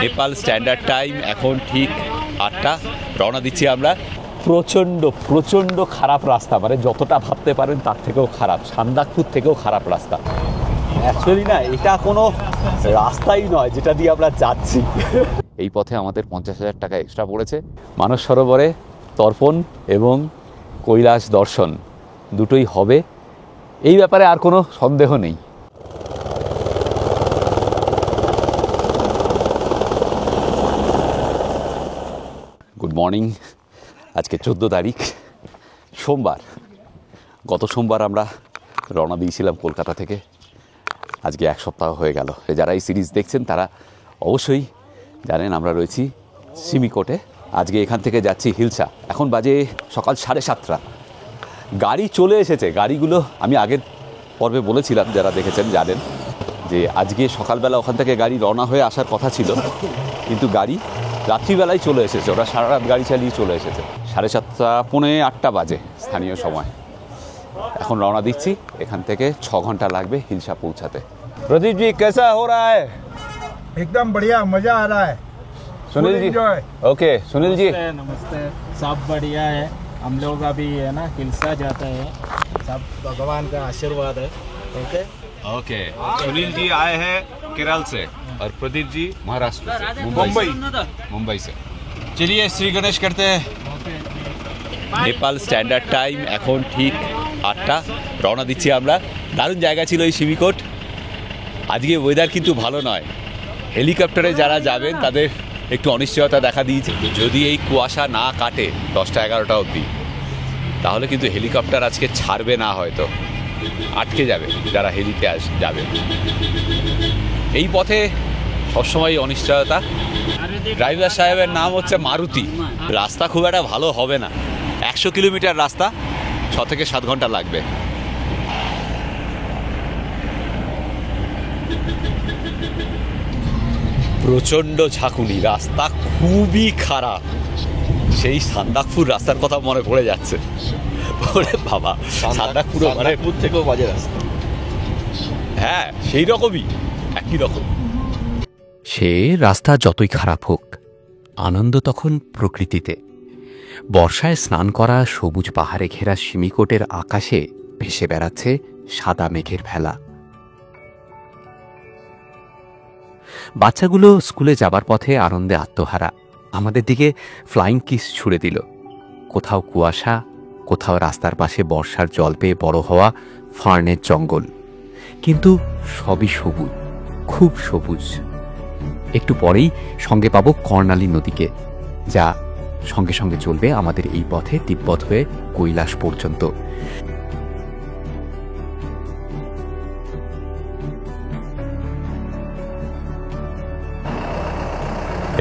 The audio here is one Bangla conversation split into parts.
নেপাল স্ট্যান্ডার্ড টাইম এখন ঠিক 8টা। রওনা দিচ্ছি আমরা। প্রচণ্ড প্রচণ্ড খারাপ রাস্তা, মানে যতটা ভাবতে পারেন তার থেকেও খারাপ, সান্দাকফু থেকেও খারাপ রাস্তা। অ্যাকচুয়ালি না, এটা কোনো রাস্তাই নয় যেটা দিয়ে আমরা যাচ্ছি। এই পথে আমাদের 50,000 টাকা এক্সট্রা পড়েছে। মানস সরোবরে তর্পণ এবং কৈলাস দর্শন দুটোই হবে, এই ব্যাপারে আর কোনো সন্দেহ নেই। Good morning. আজকে 14 তারিখ, সোমবার। গত সোমবার আমরা রওনা দিয়েছিলাম কলকাতা থেকে। আজকে 1 সপ্তাহ হয়ে গেল। যারা এই সিরিজ দেখছেন তারা অবশ্যই জানেন আমরা রয়েছি সিমিকোটে। আজকে এখান থেকে যাচ্ছি হিলসা। এখন বাজে সকাল 7:30। গাড়ি চলে এসেছে। গাড়িগুলো আমি আগের পর্বে বলেছিলাম, যারা দেখেছেন জানেন যে আজকে সকালবেলা ওখান থেকে গাড়ি রওনা হয়ে আসার কথা ছিল, কিন্তু গাড়ি রাত্রিবেলায় চলে এসেছে। ওরা সারা রাত গাড়ি চালিয়ে চলে এসেছে। 7:30 পৌনে 8টা বাজে স্থানীয় সময়। এখন রওনা দিচ্ছি। এখান থেকে 6 ঘন্টা লাগবে হিলসা পৌঁছাতে। প্রদীপ জি, कैसा हो रहा है? एकदम बढ़िया, मजा आ रहा है। सुनील जी, ओके सुनील जी, नमस्ते। सब बढ़िया है। हम लोग अभी है ना हिलसा जाते हैं, सब भगवान का आशीर्वाद है। Okay okay. सुनील जी आए हैं केरल से और प्रदीप जी महाराष्ट्र से, मुंबई से। चलिए श्री गणेश करते हैं। নেপাল স্ট্যান্ডার্ড টাইম এখন ঠিক 8টা। রওনা দিচ্ছি আমরা। দারুণ জায়গা ছিল এই সিমিকোট। আজকে ওয়েদার কিন্তু ভালো নয়। হেলিকপ্টারে যারা যাবেন তাদের একটু অনিশ্চয়তা দেখা দিয়েছে। যদি এই কুয়াশা না কাটে 10টা-11টা অবধি, তাহলে কিন্তু হেলিকপ্টার আজকে ছাড়বে না, হয়তো আটকে যাবে যারা হেলিতে যাবে। এই পথে সবসময় অনিশ্চয়তা। ড্রাইভার সাহেবের নাম হচ্ছে মারুতি। রাস্তা খুব একটা ভালো হবে না। 100 কিলোমিটার রাস্তা, 6 থেকে 7 ঘন্টা লাগবে। প্রচণ্ড ঝাঁকুনি, রাস্তা খুবই খারাপ। সেই সান্দাকফুর রাস্তার কথা মনে পড়ে যাচ্ছে। ওরে বাবা, সান্দাকফুর মানে থেকেও বাজে রাস্তা। হ্যাঁ, সেই রকমই, একই রকম। সে রাস্তা যতই খারাপ হোক, আনন্দ তখন প্রকৃতিতে। বর্ষায় স্নান করা সবুজ পাহাড়ে ঘেরা সিমিকোটের আকাশে ভেসে বেড়াচ্ছে সাদা মেঘের ভেলা। বাচ্চাগুলো স্কুলে যাবার পথে আনন্দে আত্মহারা। আমাদের দিকে ফ্লাইং কিস ছুড়ে দিল। কোথাও কুয়াশা, কোথাও রাস্তার পাশে বর্ষার জল পেয়ে বড় হওয়া ফার্নের জঙ্গল, কিন্তু সবই সবুজ, খুব সবুজ। একটু পরেই সঙ্গে পাবো কর্ণালী নদীকে, যা সঙ্গে সঙ্গে চলবে আমাদের এই পথে তিব্বত হয়ে কৈলাস পর্যন্ত।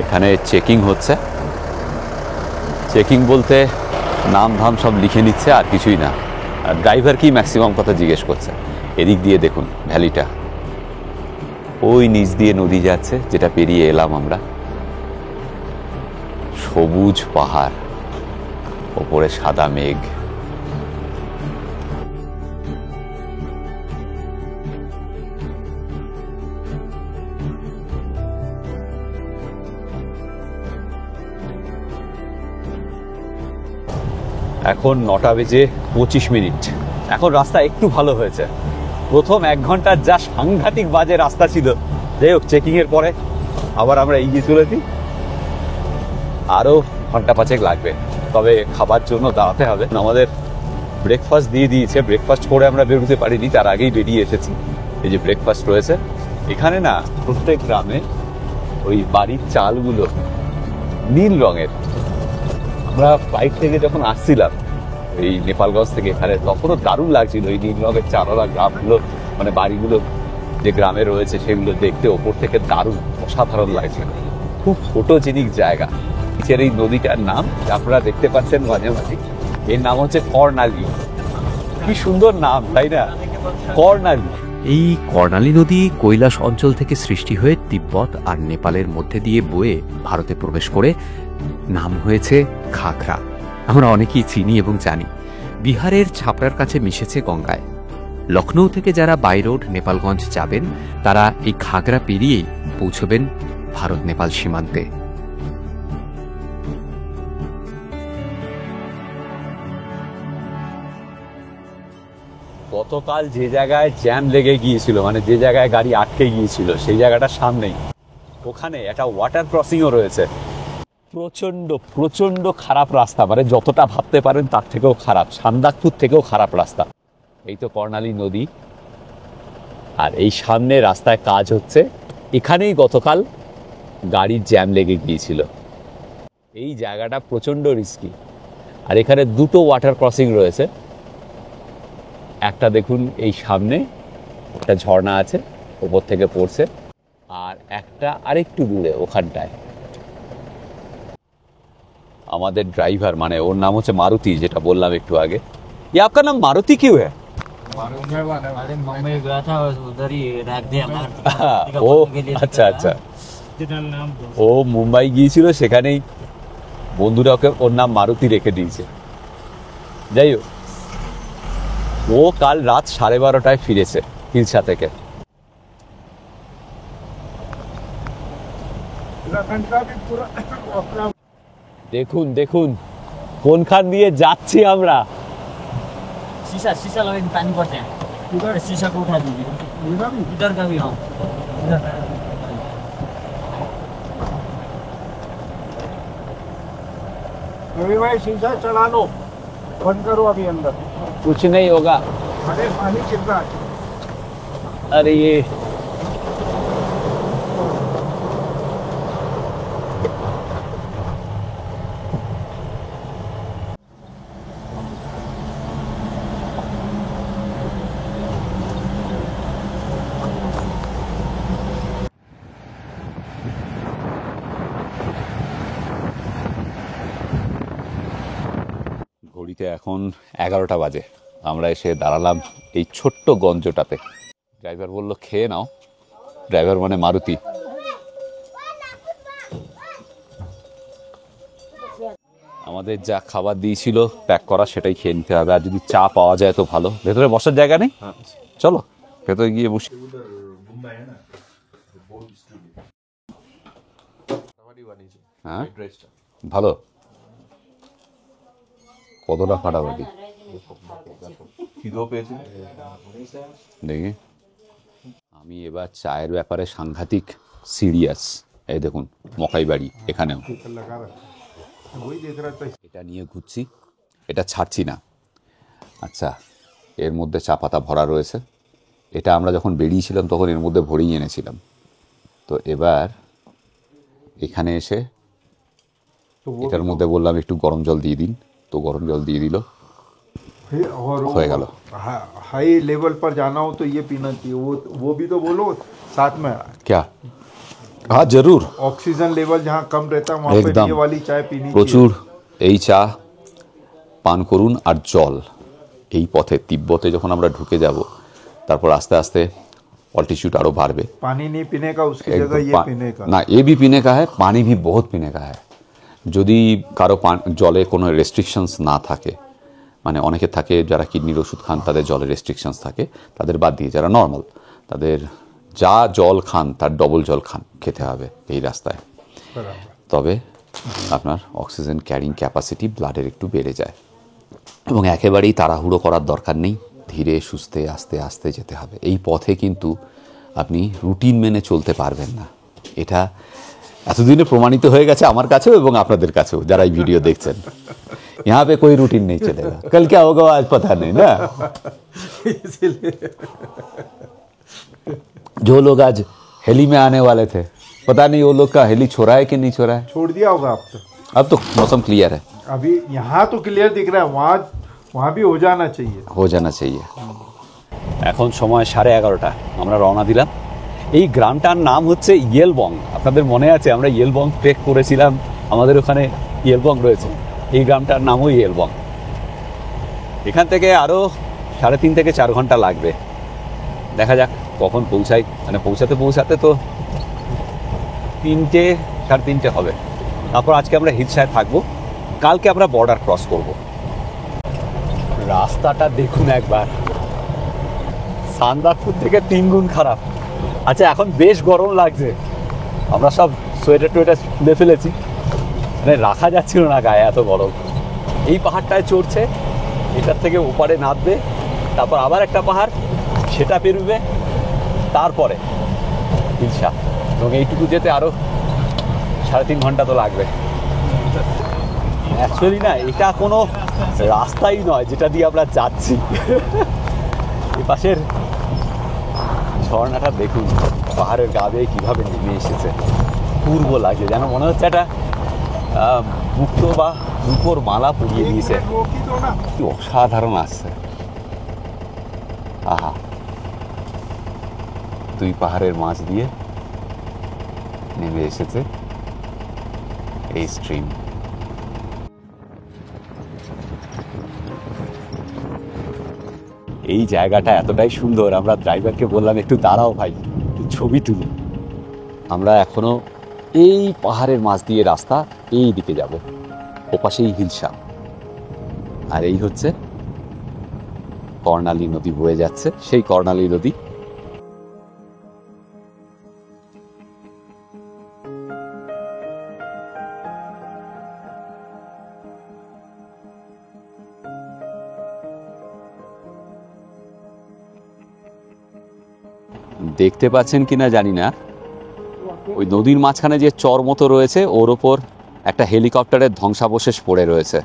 এখানে চেকিং হচ্ছে। চেকিং বলতে নাম ধাম সব লিখে নিচ্ছে, আর কিছুই না। আর ড্রাইভার কি ম্যাক্সিমাম কথা জিজ্ঞেস করছে। এদিক দিয়ে দেখুন ভ্যালিটা, ওই নিচ দিয়ে নদী যাচ্ছে, যেটা পেরিয়ে এলাম আমরা। সবুজ পাহাড়, ওপরে সাদা মেঘ। এখন 9:25। এখন রাস্তা একটু ভালো হয়েছে। প্রথম 1 ঘন্টার যা সাংঘাতিক বাজে রাস্তা ছিল, যাই হোক চেকিংয়ের পরে আবার আমরা এগিয়ে চলেছি। আরও 1.5 ঘন্টা লাগবে। তবে খাবার জন্য দাঁড়াতে হবে। আমাদের ব্রেকফাস্ট দিয়ে দিয়েছে। ব্রেকফাস্ট করে আমরা বেরোতে পারিনি, তার আগেই বেরিয়ে এসেছি। এই যে ব্রেকফাস্ট রয়েছে এখানে না, প্রত্যেক গ্রামে ওই বাড়ির চালগুলো নীল রঙের। আমরা বাইক থেকে যখন আসছিলাম এই নেপালগঞ্জ থেকে এখানে, তখনও দারুণ লাগছিল এই নীল রঙের চালওয়ালা গ্রামগুলো, মানে বাড়িগুলো যে গ্রামে রয়েছে সেগুলো দেখতে ওপর থেকে দারুণ অসাধারণ লাগছিল। খুব ফটোজেনিক জায়গা। নিচের এই নদীটার নাম আপনারা দেখতে পাচ্ছেন মাঝে মাঝে, এর নাম হচ্ছে কর্ণালী। কি সুন্দর নাম, তাই না? কর্ণালী। এই কর্ণালী নদী কৈলাস অঞ্চল থেকে সৃষ্টি হয়ে তিব্বত আর নেপালের মধ্যে দিয়ে বয়ে ভারতে প্রবেশ করে নাম হয়েছে খাগড়া। আমরা অনেকেই চিনি এবং জানি। বিহারের ছাপড়ার কাছে মিশেছে গঙ্গায়। লখনৌ থেকে যারা বাই রোড নেপালগঞ্জ যাবেন, তারা এই খাগড়া পেরিয়েই পৌঁছবেন ভারত নেপাল সীমান্তে। গতকাল যে জায়গায় জ্যাম লেগে গিয়েছিল, মানে যে জায়গায় গাড়ি আটকে গিয়েছিল, সেই জায়গাটার সামনেই ওখানে একটা ওয়াটার ক্রসিংও রয়েছে। প্রচণ্ড প্রচণ্ড খারাপ রাস্তা, মানে যতটা ভাবতে পারেন তার থেকেও খারাপ, সান্দাকপুর থেকেও খারাপ রাস্তা। এই তো কর্ণালী নদী, আর এই সামনে রাস্তায় কাজ হচ্ছে। এখানেই গতকাল গাড়ির জ্যাম লেগে গিয়েছিল। এই জায়গাটা প্রচণ্ড রিস্কি, আর এখানে দুটো ওয়াটার ক্রসিং রয়েছে। একটা দেখুন এই সামনে একটা ঝর্ণা আছে, ওপর থেকে পড়ছে, আর একটা আরেকটু দূরে ওখানটায়। আমাদের ড্রাইভার, মানে ওর নাম হচ্ছে মারুতি, যেটা বললাম একটু আগে। ये आपका नाम मारुति क्यों है? अरे मुंबई गया था, उधर ही रख दिया ও আচ্ছা আচ্ছা, नाम ও মুম্বাই গিয়েছিল, সেখানেই বন্ধুরা ওকে ওর নাম মারুতি রেখে দিয়েছে। যাই হোক, ও কাল রাত 12:30টায় ফিরেছে হিলসা থেকে। उत्तराखंड का भी पूरा अपना দেখুন দেখুন কোনখান দিয়ে যাচ্ছি আমরা। शीशा शीशा लगे पानी पड़ते हैं, इधर शीशा को उठा दीजिए, इधर भी इधर का भी। हाँ रवि भाई शीशा चढ़ा लो, बंद करो अभी अंदर। कुछ नहीं होगा। अरे पानी गिर रहा है। अरे ये ঘড়িতে এখন 11টা বাজে। আমরা এসে দাঁড়ালাম এই ছোট্ট গঞ্জটাতে। ড্রাইভার বলল খেয়ে নাও, ড্রাইভার মানে মারুতি। আমাদের যা খাবার দিয়েছিল প্যাক করা, সেটাই খেয়ে নিতে হবে। আর যদি চা পাওয়া যায় তো ভালো। ভেতরে বসার জায়গা নেই, চলো ভেতরে গিয়ে বসি। হ্যাঁ ভালো, কতটা ফাটাফাটি দেখি। আমি এবার চায়ের ব্যাপারে সাংঘাতিক সিরিয়াস। এই দেখুন মকাই বাড়ি, এখানেও लगा रहा वही देख रहा था। এটা নিয়ে ঘুরছি, এটা ছাড়ছি না। আচ্ছা, এর মধ্যে চা পাতা ভরা রয়েছে। এটা আমরা যখন বেরিয়েছিলাম তখন এর মধ্যে ভরেই এনেছিলাম। তো এবার এখানে এসে এটার মধ্যে বললাম একটু গরম জল দিয়ে দিন, তো গরম জল দিয়ে দিল, और हो गया लो। हाई लेवल पर जाना हो तो ये पीना चाहिए। वो भी तो बोलो साथ में। क्या? हाँ जरूर, ऑक्सीजन लेवल जहाँ कम रहता है वहाँ पे एकदम। ये वाली चाय पीनी প্রচুর এই চা পান করুন। আর জল, এই পথে তিব্বতে যখন আমরা ঢুকে যাব, তারপর আস্তে আস্তে অল্টিটিউড আরও বাড়বে। पानी नहीं पीने का, उसकी एकदम जगह ये पीने का। না, এ भी पीने का है, পানি भी बहुत पीने का है। যদি কারো জলে কোনো রেস্ট্রিকশনস না থাকে, মানে অনেকে থাকে যারা কিডনির ওষুধ খান তাদের জলে রেস্ট্রিকশনস থাকে, তাদের বাদ দিয়ে যারা নর্মাল, তাদের যা জল খান তার ডবল জল খেতে হবে এই রাস্তায়। তবে আপনার অক্সিজেন ক্যারিং ক্যাপাসিটি ব্লাডের একটু বেড়ে যায়। এবং একেবারেই তাড়াহুড়ো করার দরকার নেই, ধীরে সুস্থে আস্তে আস্তে যেতে হবে। এই পথে কিন্তু আপনি রুটিন মেনে চলতে পারবেন না। এটা এতদিনে প্রমাণিত হয়ে গেছে আমার কাছেও এবং আপনাদের কাছেও যারা এই ভিডিও দেখছেন। यहाँ पे कोई रूटीन नहीं चलेगा, कल क्या होगा आज पता नहीं ना। जो लोग आज हेली में आने वाले थे, पता नहीं वो लोग का हेली छोड़ा है कि नहीं छोड़ा है। छोड़ दिया होगा अब तो मौसम क्लियर है, अभी यहाँ तो क्लियर दिख रहा है, वहाँ भी हो जाना चाहिए। हो जाना चाहिए। এখন সময় 11:30, আমরা রওনা দিলাম। এই গ্রামটার নাম হচ্ছে ইয়েলবং। আপনাদের মনে আছে আমরা ইয়েলবং ট্রেক করেছিলাম, আমাদের ওখানে ইয়েলবং রয়েছে। এই গ্রামটার নামও ইয়েলবং। এখান থেকে আরও 3.5 থেকে 4 ঘন্টা লাগবে। দেখা যাক কখন পৌঁছাই, মানে পৌঁছাতে তো 3টে 3:30 হবে। তারপর আজকে আমরা হিলসায় থাকবো, কালকে আমরা বর্ডার ক্রস করব। রাস্তাটা দেখুন একবার, সান্দাকপুর থেকে 3 গুণ খারাপ। আচ্ছা এখন বেশ গরম লাগছে, আমরা সব সোয়েটার টোয়েটার খুলে ফেলেছি, মানে রাখা যাচ্ছিল না গায়ে, এত গরম। এই পাহাড়টায় চড়ছে, এটার থেকে ওপারে নামবে, তারপর আবার একটা পাহাড়, সেটা পেরোবে, তারপরে হিলসা। এবং এইটুকু যেতে আরও 3.5 ঘন্টা তো লাগবে। অ্যাকচুয়ালি না, এটা কোনো রাস্তাই নয় যেটা দিয়ে আমরা যাচ্ছি। এ পাশের ঝর্ণাটা দেখুন, পাহাড়ের গা বেয়ে কীভাবে নেমে এসেছে, পূর্ব লাগে, যেন মনে হচ্ছে একটা মুক্ত বা রূপোর মালা পরিয়ে দিয়েছে। কি অসাধারণ আসছে, আহা! দুই পাহাড়ের মাঝ দিয়ে নেমে এসেছে এই স্ট্রিম। এই জায়গাটা এতটাই সুন্দর, আমরা ড্রাইভারকে বললাম একটু দাঁড়াও ভাই, একটু ছবি তুলি। আমরা এখনো এই পাহাড়ের মাঝ দিয়ে রাস্তা, এই দিকে যাব, ওপাশেই হিলসা। আর এই হচ্ছে কর্ণালী নদী বয়ে যাচ্ছে, সেই কর্ণালী নদী। দেখতে পাচ্ছেন কিনা জানি না, ওই নদীর মাঝখানে যে চর মতো রয়েছে, ওর ওপর একটা হেলিকপ্টারের ধ্বংসাবশেষ পড়ে রয়েছে।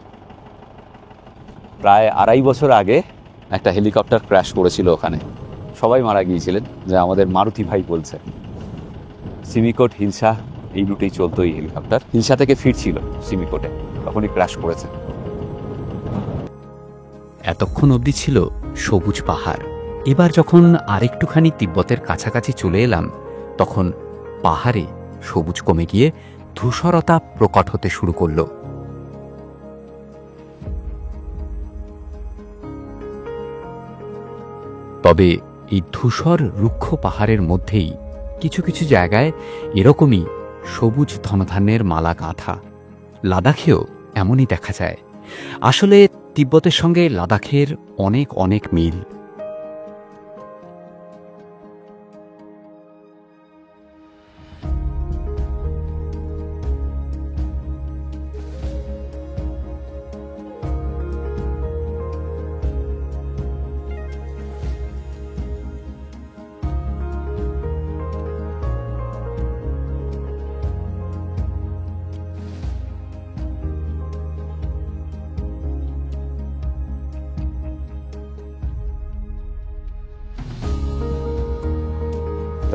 প্রায় 2.5 বছর আগে একটা হেলিকপ্টার ক্র্যাশ করেছিল ওখানে, সবাই মারা গিয়েছিলেন, যা আমাদের মারুতি ভাই বলছে। সিমিকোট হিলসা এই রুটেই চলতো এই হেলিকপ্টার, হিলসা থেকে ফিরছিল সিমিকোটে, তখনই ক্র্যাশ করেছে। এতক্ষণ অবধি ছিল সবুজ পাহাড়। এবার যখন আরেকটুখানি তিব্বতের কাছাকাছি চলে এলাম, তখন পাহাড়ে সবুজ কমে গিয়ে ধূসরতা প্রকট হতে শুরু করল। তবে এই ধূসর রুক্ষ পাহাড়ের মধ্যেই কিছু কিছু জায়গায় এরকমই সবুজ ধনধান্যের মালা গাঁথা। লাদাখেও এমনই দেখা যায়। আসলে তিব্বতের সঙ্গে লাদাখের অনেক অনেক মিল।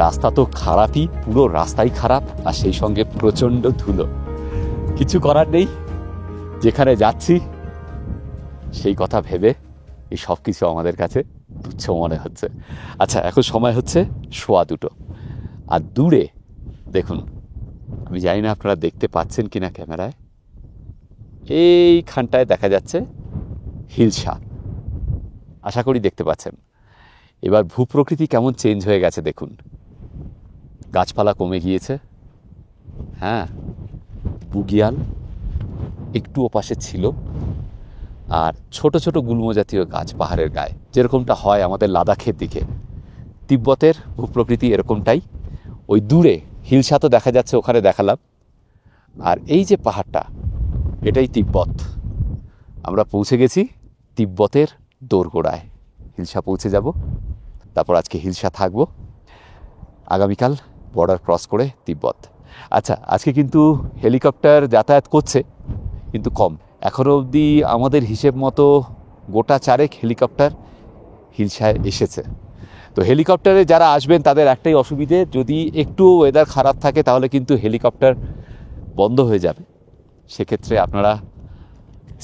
রাস্তা তো খারাপই, পুরো রাস্তাই খারাপ, আর সেই সঙ্গে প্রচণ্ড ধুলো। কিছু করার নেই, যেখানে যাচ্ছি সেই কথা ভেবে এই সব কিছু আমাদের কাছে তুচ্ছ মনে হচ্ছে। আচ্ছা, এখন সময় হচ্ছে 2:15, আর দূরে দেখুন, আমি জানি না আপনারা দেখতে পাচ্ছেন কিনা ক্যামেরায়, এইখানটায় দেখা যাচ্ছে হিলসা, আশা করি দেখতে পাচ্ছেন। এবার ভূপ্রকৃতি কেমন চেঞ্জ হয়ে গেছে দেখুন, গাছপালা কমে গিয়েছে। হ্যাঁ, বুগিয়াল একটু ওপাশে ছিল, আর ছোট ছোট গুল্ম জাতীয় গাছ পাহাড়ের গায়ে, যেরকমটা হয় আমাদের লাদাখের দিকে। তিব্বতের ভূপ্রকৃতি এরকমটাই। ওই দূরে হিলসা তো দেখা যাচ্ছে, ওখানে দেখালাম। আর এই যে পাহাড়টা, এটাই তিব্বত। আমরা পৌঁছে গেছি তিব্বতের দোরগোড়ায়। হিলসা পৌঁছে যাব, তারপর আজকে হিলসা থাকবো, আগামীকাল বর্ডার ক্রস করে তিব্বত। আচ্ছা, আজকে কিন্তু হেলিকপ্টার যাতায়াত করছে, কিন্তু কম। এখনও অবধি আমাদের হিসেব মতো গোটা 4 হেলিকপ্টার হিলসায় এসেছে। তো হেলিকপ্টারে যারা আসবেন তাদের একটাই অসুবিধে, যদি একটু ওয়েদার খারাপ থাকে তাহলে কিন্তু হেলিকপ্টার বন্ধ হয়ে যাবে। সেক্ষেত্রে আপনারা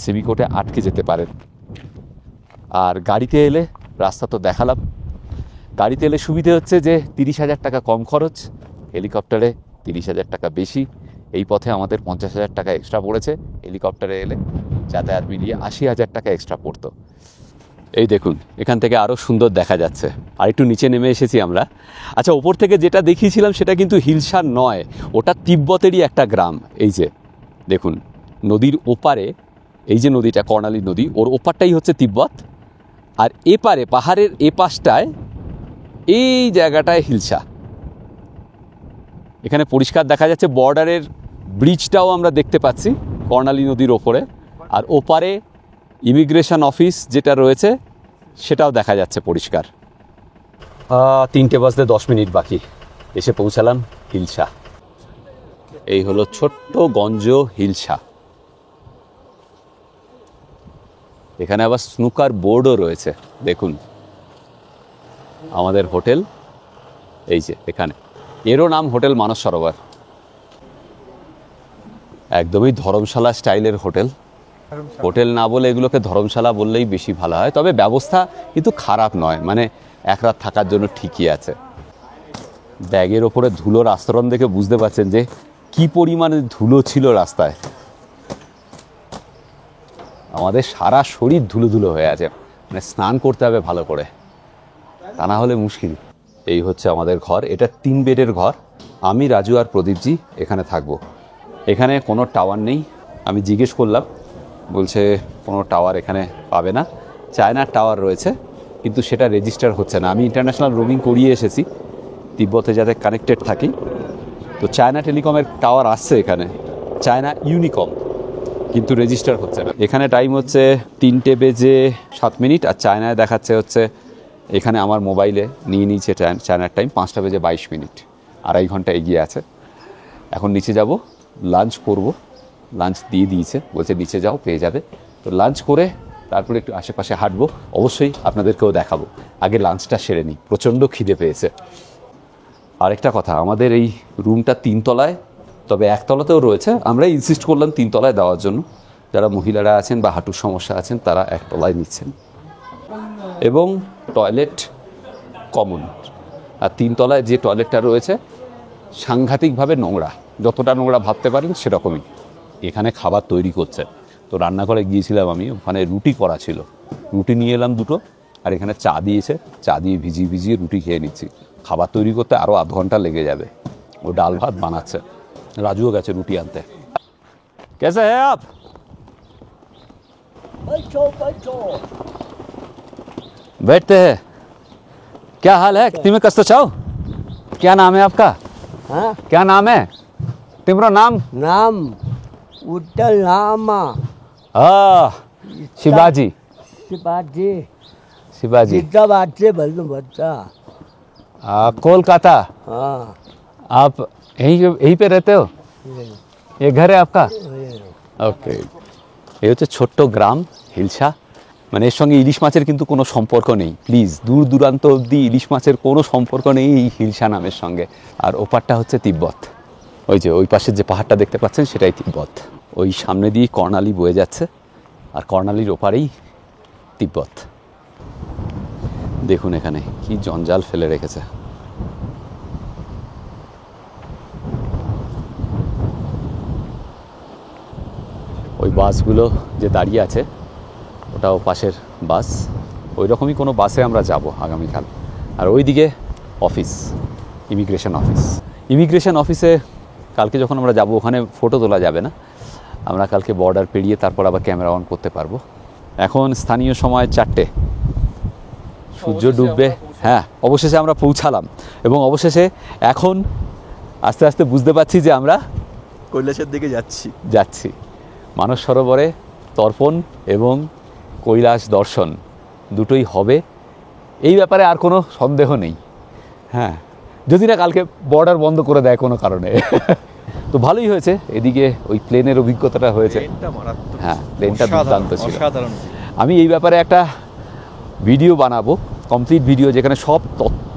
সিমিকোটে আটকে যেতে পারেন। আর গাড়িতে এলে, রাস্তা তো দেখালাম, গাড়িতে এলে সুবিধে হচ্ছে যে 30,000 টাকা কম খরচ, হেলিকপ্টারে 30,000 টাকা বেশি। এই পথে আমাদের 50,000 টাকা এক্সট্রা পড়েছে, হেলিকপ্টারে এলে যাতায়াত মিলিয়ে 80,000 টাকা এক্সট্রা পড়তো। এই দেখুন, এখান থেকে আরও সুন্দর দেখা যাচ্ছে। আর একটু নিচে নেমে এসেছি আমরা। আচ্ছা, ওপর থেকে যেটা দেখিয়েছিলাম সেটা কিন্তু হিলসা নয়, ওটা তিব্বতেরই একটা গ্রাম। এই যে দেখুন, নদীর ওপারে, এই যে নদীটা কর্ণালী নদী, ওর ওপারটাই হচ্ছে তিব্বত, আর এপারে পাহাড়ের এপাশটায় এই জায়গাটায় হিলসা। এখানে পরিষ্কার দেখা যাচ্ছে, বর্ডারের ব্রিজটাও আমরা দেখতে পাচ্ছি কর্ণালী নদীর ওপরে, আর ওপারে ইমিগ্রেশন অফিস যেটা রয়েছে সেটাও দেখা যাচ্ছে পরিষ্কার। 3টে বাজতে 10 মিনিট বাকি, এসে পৌঁছালাম হিলসা। এই হলো ছোট্ট গঞ্জ হিলসা। এখানে আবার স্নুকার বোর্ডও রয়েছে, দেখুন আমাদের হোটেল এই যে এখানে, এরও নাম হোটেল মানস সরোবর। একদমই ধর্মশালা স্টাইলের হোটেল। হোটেল না বলে এগুলোকে ধর্মশালা বললেই বেশি ভালো হয়, তবে ব্যবস্থা কিন্তু খারাপ নয়, মানে এক রাত থাকার জন্য ঠিকই আছে। ব্যাগের ওপরে ধুলোর আস্তরণ দেখে বুঝতে পারছেন যে কি পরিমাণে ধুলো ছিল রাস্তায়। আমাদের সারা শরীর ধুলো ধুলো হয়ে আছে, মানে স্নান করতে হবে ভালো করে, তা না হলে মুশকিল। এই হচ্ছে আমাদের ঘর, এটা 3 বেডের ঘর। আমি, রাজু আর প্রদীপজি এখানে থাকবো। এখানে কোনো টাওয়ার নেই, আমি জিজ্ঞেস করলাম, বলছে কোনো টাওয়ার এখানে পাবে না। চায়নার টাওয়ার রয়েছে কিন্তু সেটা রেজিস্টার হচ্ছে না। আমি ইন্টারন্যাশনাল রোমিং করিয়ে এসেছি তিব্বতে যাতে কানেক্টেড থাকি, তো চায়না টেলিকমের টাওয়ার আসছে এখানে, চায়না ইউনিকম, কিন্তু রেজিস্টার হচ্ছে না। এখানে টাইম হচ্ছে 3টে বেজে 7 মিনিট, আর চায়নায় দেখাচ্ছে হচ্ছে, এখানে আমার মোবাইলে নিয়ে নিয়েছে চায়নার টাইম 5টা বেজে 22 মিনিট, 2.5 ঘন্টা এগিয়ে আছে। এখন নিচে যাব, লাঞ্চ করব, লাঞ্চ দিয়ে দিয়েছে, বলছে নিচে যাও পেয়ে যাবে। তো লাঞ্চ করে তারপরে একটু আশেপাশে হাঁটবো, অবশ্যই আপনাদেরকেও দেখাবো। আগে লাঞ্চটা সেরে নিই, প্রচণ্ড খিদে পেয়েছে। আরেকটা কথা, আমাদের এই রুমটা 3 তলায়, তবে 1 তলাতেও রয়েছে। আমরা ইনসিস্ট করলাম 3 তলায় দেওয়ার জন্য, যারা মহিলারা আছেন বা হাঁটুর সমস্যা আছেন তারা 1 তলায় নিচ্ছেন, এবং টয়লেট কমন। আর 3 তলায় যে টয়লেটটা রয়েছে সাংঘাতিকভাবে নোংরা, যতটা নোংরা ভাবতে পারেন সেরকমই। এখানে খাবার তৈরি করছে, তো রান্নাঘরে গিয়েছিলাম আমি, ওখানে রুটি করা ছিল, রুটি নিয়ে এলাম 2টো, আর এখানে চা দিয়েছে, চা দিয়ে ভিজিয়ে ভিজিয়ে রুটি খেয়ে নিচ্ছি। খাবার তৈরি করতে আরও আধ ঘন্টা লেগে যাবে। ও ডাল ভাত বানাচ্ছে, রাজুও গেছে রুটি আনতে। कैसे हैं आप? बैठते हैं। क्या हाल है? तुम्हें कस्तो छौ? क्या नाम है आपका? हाँ? क्या नाम है? तिम्रो नाम? नाम उट्टल लामा शिवाजी। शिवाजी शिवाजी। जिद्दाबाद से बोल्नु बच्चा। कोलकाता। हाँ आप यहीं पे रहते हो? ये घर है आपका? ওকে। এই হচ্ছে ছোট্ট গ্রাম হিলসা, মানে এর সঙ্গে ইলিশ মাছের কিন্তু কোনো সম্পর্ক নেই, প্লিজ, দূর দূরান্ত অবধি ইলিশ মাছের কোনো সম্পর্ক নেই এই হিলসা নামের সঙ্গে। আর ওপারটা হচ্ছে তিব্বত, ওই যে ওই পাশের যে পাহাড়টা দেখতে পাচ্ছেন সেটাই তিব্বত। ওই সামনে দিয়ে কর্ণালী বয়ে যাচ্ছে, আর কর্ণালীর ওপারেই তিব্বত। দেখুন এখানে কি জঞ্জাল ফেলে রেখেছে। ওই বাসগুলো যে দাঁড়িয়ে আছে ওটাও পাশের বাস, ওই রকমই কোনো বাসে আমরা যাব আগামীকাল। আর ওইদিকে অফিস, ইমিগ্রেশন অফিস। ইমিগ্রেশন অফিসে কালকে যখন আমরা যাব ওখানে ফটো তোলা যাবে না, আমরা কালকে বর্ডার পেরিয়ে তারপর আবার ক্যামেরা অন করতে পারবো। এখন স্থানীয় সময় 4টে, সূর্য ডুববে। হ্যাঁ, অবশেষে আমরা পৌঁছালাম, এবং অবশেষে এখন আস্তে আস্তে বুঝতে পারছি যে আমরা কৈলাসের দিকে যাচ্ছি। মানস সরোবরে তর্পণ এবং কৈলাস দর্শন দুটোই হবে, এই ব্যাপারে আর কোনো সন্দেহ নেই। হ্যাঁ, যদি না কালকে বর্ডার বন্ধ করে দেয় কোনো কারণে। তো ভালোই হয়েছে, এদিকে ওই প্লেনের অভিজ্ঞতাটা হয়েছে। হ্যাঁ, প্লেনটা দুর্দান্ত ছিল। আমি এই ব্যাপারে একটা ভিডিও বানাবো, কমপ্লিট ভিডিও, যেখানে সব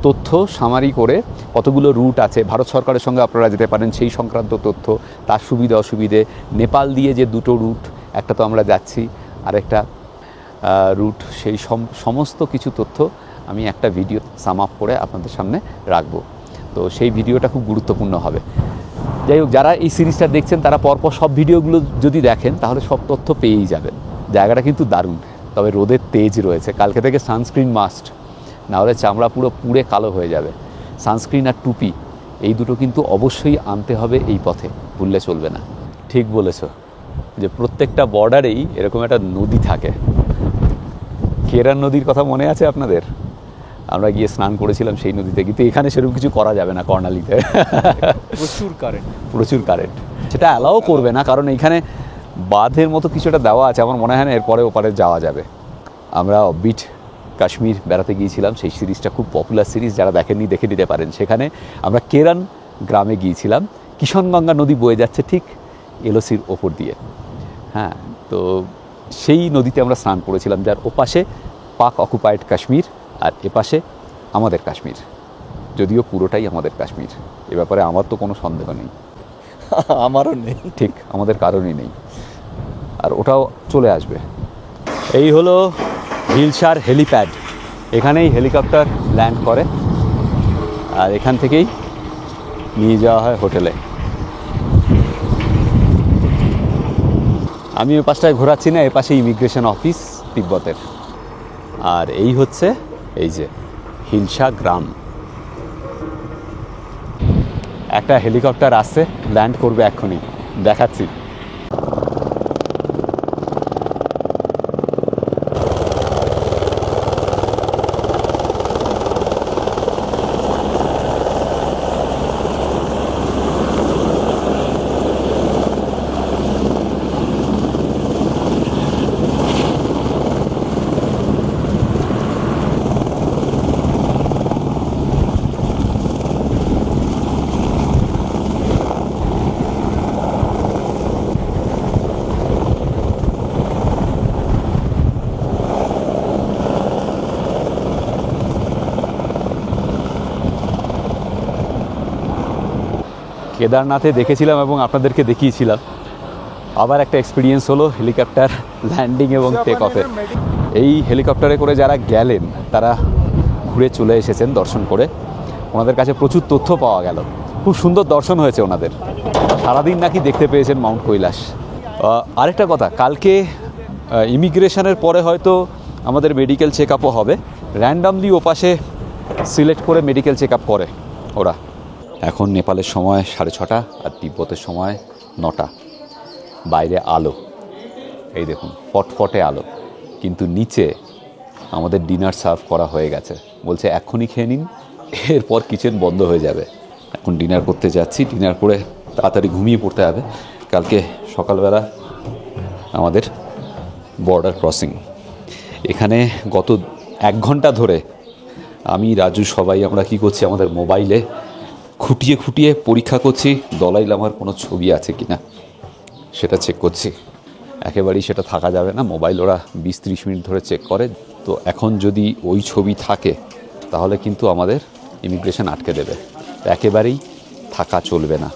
তথ্য সামারি করে, কতগুলো রুট আছে, ভারত সরকারের সঙ্গে আপনারা যেতে পারেন সেই সংক্রান্ত তথ্য, তার সুবিধা অসুবিধে, নেপাল দিয়ে যে 2টো রুট, একটা তো আমরা যাচ্ছি, আরেকটা রুট, সেই সমস্ত কিছু তথ্য আমি একটা ভিডিও সাম আপ করে আপনাদের সামনে রাখবো। তো সেই ভিডিওটা খুব গুরুত্বপূর্ণ হবে। যাই হোক, যারা এই সিরিজটা দেখছেন তারা পরপর সব ভিডিওগুলো যদি দেখেন তাহলে সব তথ্য পেয়েই যাবেন। জায়গাটা কিন্তু দারুণ, তবে রোদের তেজ রয়েছে। কালকে থেকে সানস্ক্রিন মাস্ট, নাহলে চামড়া পুরো পুড়ে কালো হয়ে যাবে। সানস্ক্রিন আর টুপি এই দুটো কিন্তু অবশ্যই আনতে হবে এই পথে, ভুললে চলবে না। ঠিক বলেছ যে প্রত্যেকটা বর্ডারেই এরকম একটা নদী থাকে। কেরান নদীর কথা মনে আছে আপনাদের? আমরা গিয়ে স্নান করেছিলাম সেই নদীতে, কিন্তু এখানে সেরকম কিছু করা যাবে না কর্ণালীতে, প্রচুর কারেন্ট। সেটা অ্যালাও করবে না, কারণ এইখানে বাঁধের মতো কিছু একটা দেওয়া আছে, আমার মনে হয় না এরপরে ওপারে যাওয়া যাবে। আমরা অফবিট কাশ্মীর বেড়াতে গিয়েছিলাম, সেই সিরিজটা খুব পপুলার সিরিজ, যারা দেখেননি দেখে নিতে পারেন। সেখানে আমরা কেরান গ্রামে গিয়েছিলাম, কিষণগঙ্গা নদী বয়ে যাচ্ছে ঠিক এলওসির ওপর দিয়ে। হ্যাঁ, তো সেই নদীতে আমরা স্নান করেছিলাম, যার ওপাশে পাক অকুপায়েড কাশ্মীর আর এপাশে আমাদের কাশ্মীর, যদিও পুরোটাই আমাদের কাশ্মীর। এ ব্যাপারে আমার তো কোনো সন্দেহ নেই, আমারও নেই। ঠিক আমাদের কারণই নেই, আর ওটাও চলে আসবে। এই হলো হিলসার হেলিপ্যাড, এখানেই হেলিকপ্টার ল্যান্ড করে আর এখান থেকেই নিয়ে যাওয়া হয় হোটেলে। আমি ওই পাশটায় ঘোরাচ্ছি না, এ পাশে ইমিগ্রেশন অফিস তিব্বতের। আর এই হচ্ছে এই যে হিলসা গ্রাম। একটা হেলিকপ্টার আসছে, ল্যান্ড করবে এক্ষুনি, দেখাচ্ছি। কেদারনাথে দেখেছিলাম এবং আপনাদেরকে দেখিয়েছিলাম, আবার একটা এক্সপিরিয়েন্স হলো হেলিকপ্টার ল্যান্ডিং এবং টেক অফের। এই হেলিকপ্টারে করে যারা গেলেন তারা ঘুরে চলে এসেছেন দর্শন করে, ওনাদের কাছে প্রচুর তথ্য পাওয়া গেল, খুব সুন্দর দর্শন হয়েছে ওনাদের। সারাদিন নাকি দেখতে পেয়েছেন মাউন্ট কৈলাস। আরেকটা কথা, কালকে ইমিগ্রেশনের পরে হয়তো আমাদের মেডিকেল চেক আপও হবে, র্যান্ডামলি ওপাশে সিলেক্ট করে মেডিকেল চেক আপ করে ওরা। এখন নেপালের সময় 6:30 আর তিব্বতের সময় 9টা। বাইরে আলো, এই দেখুন ফটফটে আলো, কিন্তু নিচে আমাদের ডিনার সার্ভ করা হয়ে গেছে। বলছে এক্ষুনি খেয়ে নিন, এরপর কিচেন বন্ধ হয়ে যাবে। এখন ডিনার করতে যাচ্ছি, ডিনার করে তাড়াতাড়ি ঘুমিয়ে পড়তে হবে। কালকে সকালবেলা আমাদের বর্ডার ক্রসিং। এখানে গত 1 ঘন্টা ধরে আমি, রাজু, সবাই আমরা কি করছি, আমাদের মোবাইলে খুঁটিয়ে খুঁটিয়ে পরীক্ষা করছি দলাই লামার কোনো ছবি আছে কি না, সেটা চেক করছি। একেবারেই সেটা থাকা যাবে না, মোবাইল ওরা 20-30 মিনিট ধরে চেক করে। তো এখন যদি ওই ছবি থাকে তাহলে কিন্তু আমাদের ইমিগ্রেশন আটকে দেবে, একেবারেই থাকা চলবে না।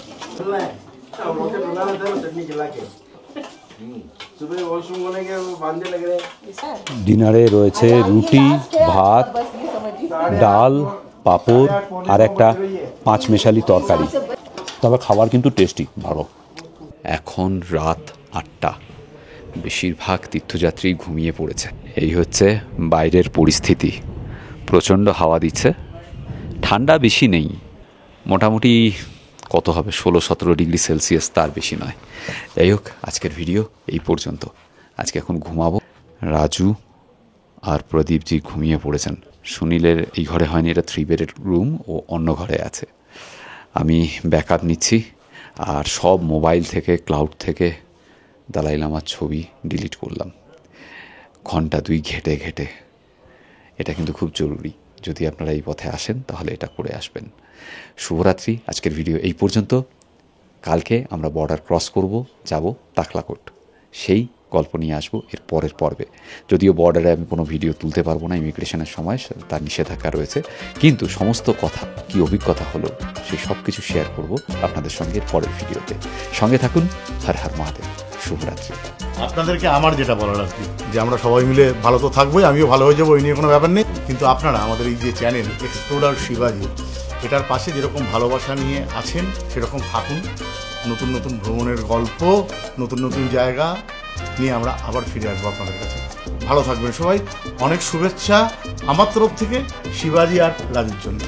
ডিনারে রয়েছে রুটি, ভাত, ডাল, পাঁপড় আর একটা 5 মেশালি তরকারি। তবে খাবার কিন্তু টেস্টি, ভালো। এখন রাত 8টা, বেশিরভাগ তীর্থযাত্রী ঘুমিয়ে পড়েছে। এই হচ্ছে বাইরের পরিস্থিতি, প্রচণ্ড হাওয়া দিচ্ছে, ঠান্ডা বেশি নেই, মোটামুটি কত হবে 16-17 ডিগ্রি সেলসিয়াস, তার বেশি নয়। যাই হোক, আজকের ভিডিও এই পর্যন্ত। আজকে এখন ঘুমাবো। রাজু আর প্রদীপজি ঘুমিয়ে পড়েছেন। সুনীলের এই ঘরে হয়নি, এটা 3 বেডের রুম, ও অন্য ঘরে আছে। আমি ব্যাকআপ নিচ্ছি, আর সব মোবাইল থেকে, ক্লাউড থেকে দালাই লামার ছবি ডিলিট করলাম। ঘন্টা 2 ঘেটে ঘেটে, এটা কিন্তু খুব জরুরি। যদি আপনারা এই পথে আসেন তাহলে এটা করে আসবেন। শুভরাত্রি। আজকের ভিডিও এই পর্যন্ত। কালকে আমরা বর্ডার ক্রস করব, যাব তাকলাকোট, সেই গল্প নিয়ে আসবো এর পরের পর্বে। যদিও বর্ডারে আমি কোনো ভিডিও তুলতে পারবো না, ইমিগ্রেশনের সময় তার নিষেধাজ্ঞা রয়েছে, কিন্তু সমস্ত কথা, কি অভিজ্ঞতা হলো, সেই সব কিছু শেয়ার করব আপনাদের সঙ্গে পরের ভিডিওতে। সঙ্গে থাকুন। হর হর মহাদেব। শুভরাত্রি। আপনাদেরকে আমার যেটা বলার আর কি, যে আমরা সবাই মিলে ভালো তো থাকবোই, আমিও ভালো হয়ে যাবো, ওই নিয়ে কোনো ব্যাপার নেই। কিন্তু আপনারা আমাদের এই যে চ্যানেল এক্সপ্লোরার শিবাজি, এটার পাশে যেরকম ভালোবাসা নিয়ে আছেন সেরকম থাকুন। নতুন নতুন ভ্রমণের গল্প, নতুন নতুন জায়গা নিয়ে আমরা আবার ফিরে আসবো আপনাদের কাছে। ভালো থাকবেন সবাই। অনেক শুভেচ্ছা আমার তরফ থেকে শিবাজি আর রাজুর জন্য।